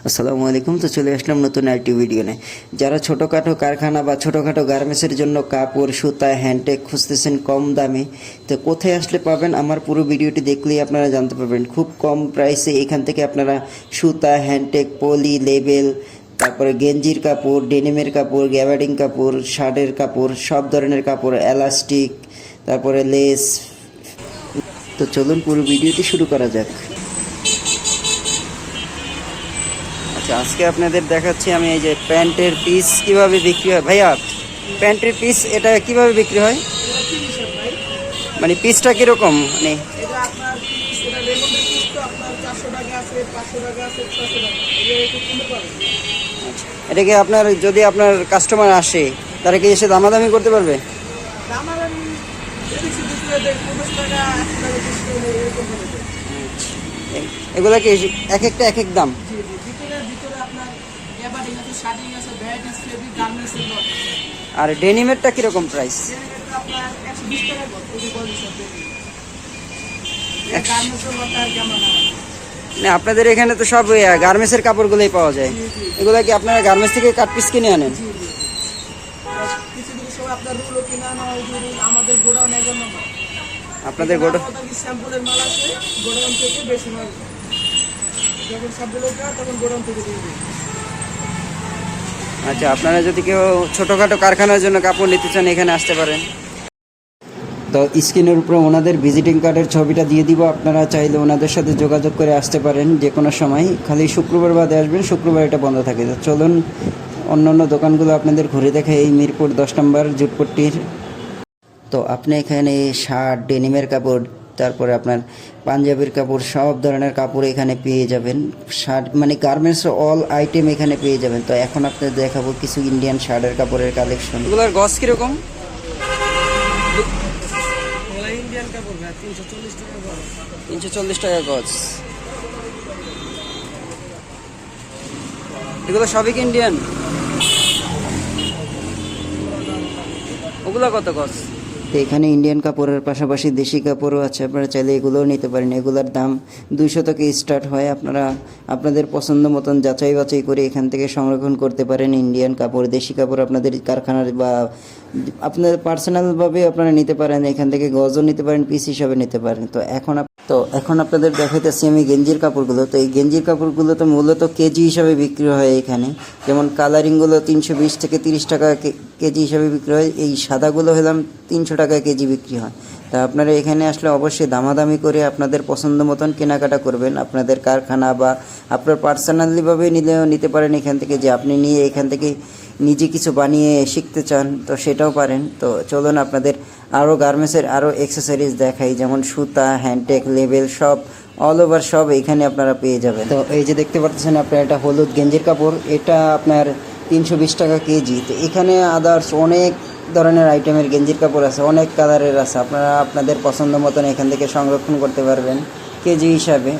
আসসালামু আলাইকুম। তো চলে আসলাম নতুন আরেকটি ভিডিও নিয়ে। যারা ছোটোখাটো কারখানা বা ছোটোখাটো গার্মেন্টসের জন্য কাপড়, সুতা, হ্যান্ডটেক খুঁজতেছেন কম দামে, তো কোথায় আসলে পাবেন আমার পুরো ভিডিওটি দেখলেই আপনারা জানতে পারবেন। খুব কম প্রাইসে এখান থেকে আপনারা সুতা, হ্যান্ডটেক, পলি, লেবেল, তারপরে গেঞ্জির কাপড়, ডেনিমের কাপড়, গ্যাবার্ডিং কাপড়, শার্টের কাপড়, সব ধরনের কাপড়, এলাস্টিক, তারপরে লেস। তো চলুন পুরো ভিডিওটি শুরু করা যাক। আচ্ছা, আজকে আপনাদের দেখাচ্ছি আমি এই যে প্যান্টের পিস কিভাবে বিক্রি হয়। ভাইয়া, প্যান্টের পিস এটা কিভাবে বিক্রি হয়? মানে পিসটা কিরকম? মানে এটা কি আপনার যদি আপনার কাস্টমার আসে তারা কি এসে দামাদামি করতে পারবে? এগুলা কি এক একটা এক এক দাম? আর ডেনিমেরটা কিরকম প্রাইস? না, আপনাদের এখানে তো সব গার্মেন্টসের কাপড়গুলোই পাওয়া যায়। এগুলা কি আপনারা গার্মেন্টস থেকে কাট পিস কিনে আনেন? আপনাদের গোডাউন আচ্ছা, আপনারা যদি কেউ ছোটোখাটো কারখানার জন্য কাপড় নিতে চান এখানে আসতে পারেন। তো স্ক্রিনের উপরে ওনাদের ভিজিটিং কার্ডের ছবিটা দিয়ে দিব, আপনারা চাইলে ওনাদের সাথে যোগাযোগ করে আসতে পারেন যে কোনো সময়। খালি শুক্রবার বাদে আসবেন, শুক্রবার এটা বন্ধ থাকে। তো চলুন অন্য অন্য দোকানগুলো আপনাদের ঘুরে দেখে। এই মিরপুর 10 নম্বর জুটপট্টির। তো আপনি এখানে শার্ট, ডেনিমের কাপড়, তারপরে আপনার পাঞ্জাবির কাপড়, সব ধরনের কাপড় এখানে পেয়ে যাবেন। শার্ট মানে গার্মেন্টস অল আইটেম এখানে পেয়ে যাবেন। তো এখন আপনাদের দেখাবো কিছু ইন্ডিয়ান শার্টের কাপড়ের কালেকশন। এগুলোর গজ কীরকম? 340 টাকা গজ। এগুলো সবই কি ইন্ডিয়ান? ওগুলো কত গজ? তো এখানে ইন্ডিয়ান কাপড়ের পাশাপাশি দেশি কাপড়ও আছে, আপনারা চাইলে এগুলোও নিতে পারেন। এগুলোর দাম 200 থেকে স্টার্ট হয়। আপনারা আপনাদের পছন্দ মতন যাচাই বাছাই করে এখান থেকে সংরক্ষণ করতে পারেন ইন্ডিয়ান কাপড়, দেশি কাপড় আপনাদের কারখানার বা আপনাদের পার্সোনালভাবে আপনারা নিতে পারেন। এখান থেকে গজও নিতে পারেন, পিস হিসাবে নিতে পারেন। তো এখন আপনাদের দেখাইতেছি আমি গেঞ্জির কাপড়গুলো। তো এই গেঞ্জির কাপড়গুলো তো মূলত কেজি হিসাবে বিক্রি হয় এখানে। যেমন কালারিংগুলো 320 থেকে 30 টাকা কেজি হিসাবে বিক্রি হয়। এই সাদাগুলো হলাম 300 টাকা কেজি বিক্রি হয়। তা আপনারা এখানে আসলে অবশ্যই দামাদামি করে আপনাদের পছন্দ মতন কেনাকাটা করবেন। আপনাদের কারখানা বা আপনার পার্সোনালিভাবে নিলেও নিতে পারেন এখান থেকে, যে আপনি নিয়ে এখান থেকে নিজে কিছু বানিয়ে শিখতে চান তো সেটাও পারেন। তো চলুন আপনাদের আরও গার্মেন্টসের আরও অ্যাক্সেসরিজ দেখাই, যেমন সুতা, হ্যান্ডটেক, লেবেল, সব অল ওভার সব এখানে আপনারা পেয়ে যাবেন। তো এই যে দেখতে পাচ্ছেন আপনার এটা হলুদ গেঞ্জির কাপড়, এটা আপনার 320 টাকা কেজি। তো এখানে আদার্স অনেক ধরনের আইটেমের গেঞ্জির কাপড় আছে, অনেক কালারের আছে। আপনারা আপনাদের পছন্দ মতন এখান থেকে সংরক্ষণ করতে পারবেন কেজি হিসাবে।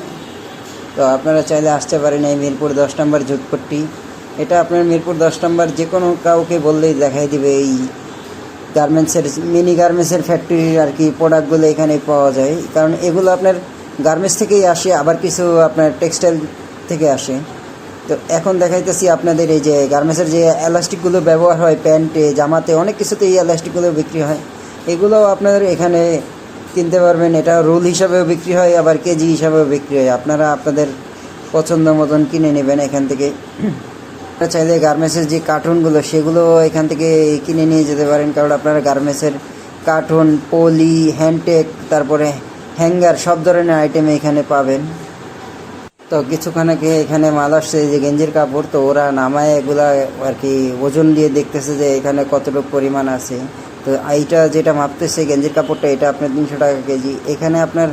তো আপনারা চাইলে আসতে পারেন এই মিরপুর 10 নম্বর জুটপট্টি। এটা আপনার মিরপুর 10 নম্বর যে কোনো কাউকে বললেই দেখাই দিবে এই গার্মেন্টসের, মিনি গার্মেন্টসের ফ্যাক্টরির আর কি প্রোডাক্টগুলো এখানে পাওয়া যায়। কারণ এগুলো আপনার গার্মেন্টস থেকেই আসে, আবার কিছু আপনার টেক্সটাইল থেকে আসে। তো এখন দেখাইতেছি আপনাদের এই যে গার্মেন্টসের যে এলাস্টিকগুলো ব্যবহার হয় প্যান্টে, জামাতে, অনেক কিছুতে এই এলাস্টিকগুলো বিক্রি হয়। এগুলোও আপনাদের এখানে কিনতে পারবেন। এটা রোল হিসাবেও বিক্রি হয়, আবার কেজি হিসাবেও বিক্রি হয়। আপনারা আপনাদের পছন্দ মতন কিনে নেবেন এখান থেকে। চাইলে গার্মেন্টসের যে কার্টুনগুলো সেগুলো এখান থেকে কিনে নিয়ে যেতে পারেন। কারণ আপনারা গার্মেন্টসের কার্টুন, পলি, হ্যান্ডটেক, তারপরে হ্যাঙ্গার, সব ধরনের আইটেম এখানে পাবেন। তো কিছুক্ষণ আগে এখানে মাল আসছে যে গেঞ্জির কাপড়, তো ওরা নামায় এগুলা আর কি ওজন দিয়ে দেখতেছে যে এখানে কতটুকু পরিমাণ আছে। তো এইটা যেটা মাপতেছে গেঞ্জির কাপড়টা, এটা আপনার 300 টাকা কেজি। এখানে আপনার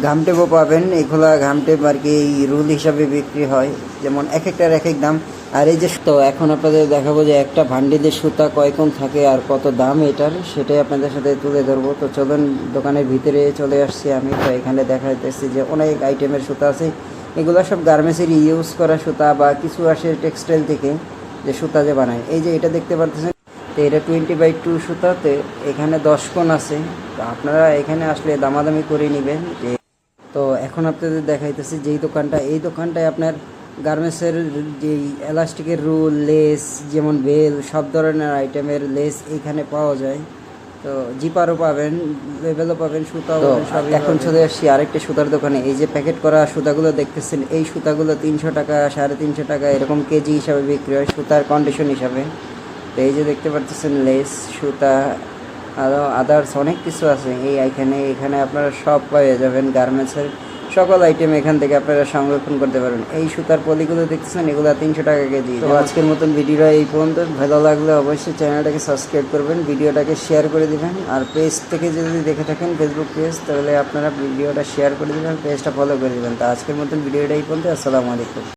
ঘামটেপও পাবেন। এগুলা ঘামটেপ আর কি রুল হিসাবে বিক্রি হয়, যেমন এক একটার এক এক দাম। আর এই যে, তো এখন আপনাদের দেখাবো যে একটা ভান্ডিলের সুতা কয়কম থাকে আর কত দাম এটার, সেটাই আপনাদের সাথে তুলে ধরবো। তো চলুন দোকানের ভিতরে চলে আসছি আমি। তো এখানে দেখা যাচ্ছে যে অনেক আইটেমের সুতা আছে। এগুলো সব গার্মেন্টসের ইউজ করা সুতা, বা কিছু আসে টেক্সটাইল থেকে যে সুতা যে বানায়। এই যে এটা দেখতে পাচ্ছেন, তো এটা 20/2 সুতাতে এখানে 10 কোণ আছে। তো আপনারা এখানে আসলে দামাদামি করে নেবেন। যে তো এখন আপনাদের দেখাইতেছি যেই দোকানটা, এই দোকানটায় আপনার গার্মেন্টসের যেই এলাস্টিকের রুল, লেস, যেমন বেল, সব ধরনের আইটেমের লেস এইখানে পাওয়া যায়। তো জিপারও পাবেন, লেবেলও পাবেন, সুতাও পাবেন, সব। এখন চলে আসছি আরেকটা সুতার দোকানে। এই যে প্যাকেট করা সুতাগুলো দেখতেছেন, এই সুতাগুলো 300 টাকা, 350 টাকা এরকম কেজি হিসাবে বিক্রি হয়, সুতার কন্ডিশন হিসাবে। তো এই যে দেখতে পাচ্ছেন লেস, সুতা, আরও আদার্স অনেক কিছু আছে এখানে আপনারা সব পেয়ে যাবেন। গার্মেন্টসের সকল আইটেম এখান থেকে আপনারা সংরক্ষণ করতে পারবেন। এই সুতার পলিগুলো দেখতেছেন, এগুলো 300 টাকা কেজি। তো আজকের মতন ভিডিওটা এই পর্যন্ত। ভালো লাগলে অবশ্যই চ্যানেলটাকে সাবস্ক্রাইব করবেন, ভিডিওটাকে শেয়ার করে দিবেন। আর পেজ থেকে যদি দেখে থাকেন, ফেসবুক পেজ, তাহলে আপনারা ভিডিওটা শেয়ার করে দেবেন, পেজটা ফলো করে দেবেন। তো আজকের মতন ভিডিওটা এই পর্যন্ত। আসসালামু আলাইকুম।